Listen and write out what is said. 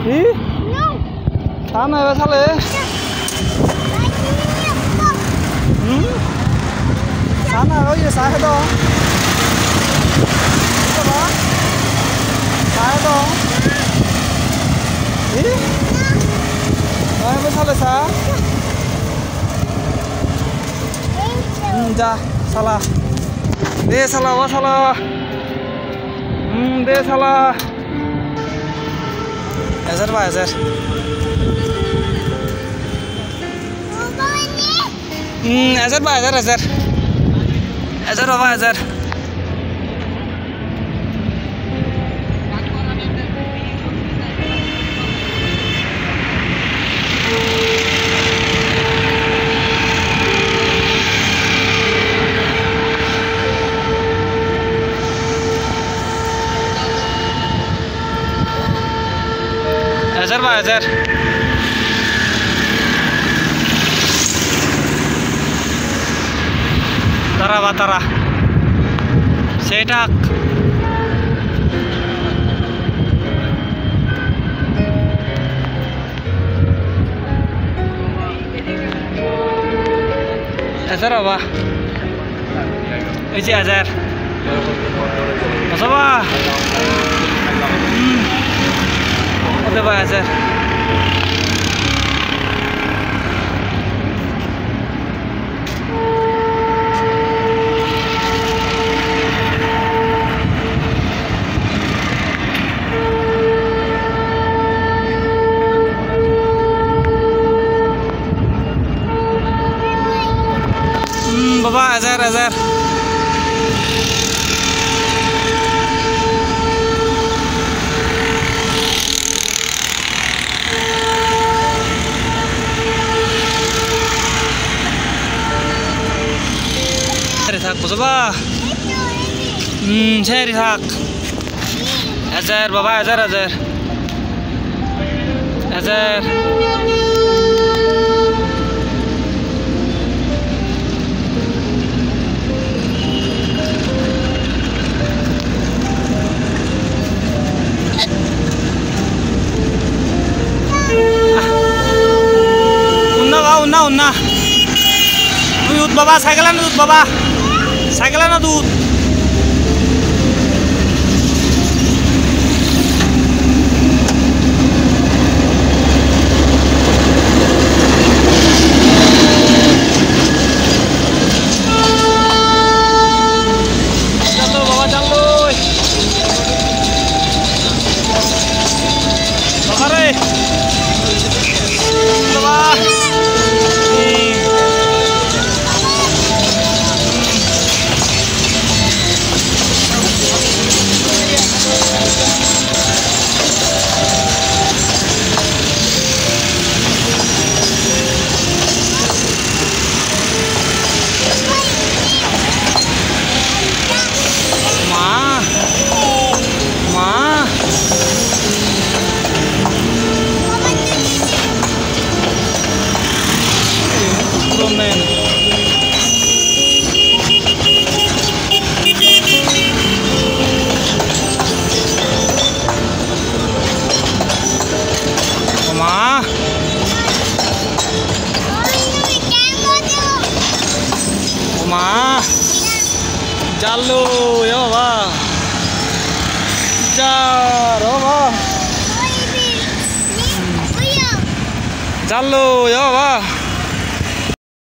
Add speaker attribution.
Speaker 1: Ih? Sana ya salah. Sana oh ya saya dong. Coba. Saya dong. Ih? Saya apa salah sa? Dah salah. Deh salah wah salah. Deh salah. Ezer pak ezer. Ezer pak ezer ezer. Ezer apa ezer? Ezer pak ezer. Tara batara. Setak. Ezer apa? Ini ezer. Masa apa? Udah pak ezer. Bapak ezer ezer. Risak coba. Saya risak. Ezer bapak ezer ezer. Ezer. Unna दूध बाबा cycle दूध बाबा cycle ना दूध चलो बाबा चलो बाबा रे बाबा Jallo ya bapak. Jar bapak. Jallo ya bapak.